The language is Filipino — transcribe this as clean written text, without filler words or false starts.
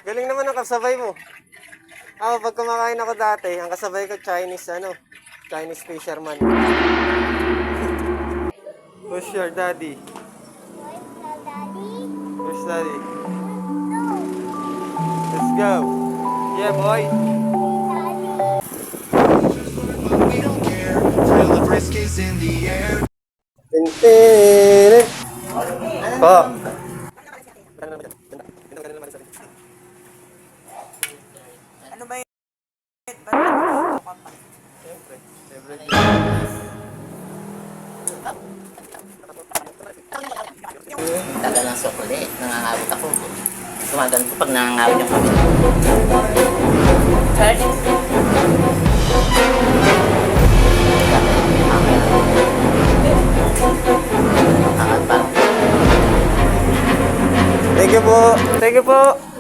Galing naman ang kasabay mo. Ako, pag kumakain ako dati, ang kasabay ko Chinese, Chinese fisherman. Who's your daddy? Where's daddy? Let's go. Yeah, boy. We don't care till the frisk is in the air. Tintin. Po. Ano ba yun? Tagal ng sukuli, nangangawit ako. Gumagano ko pag nangangawit yung kami. Charge? Thank you po. Thank you po.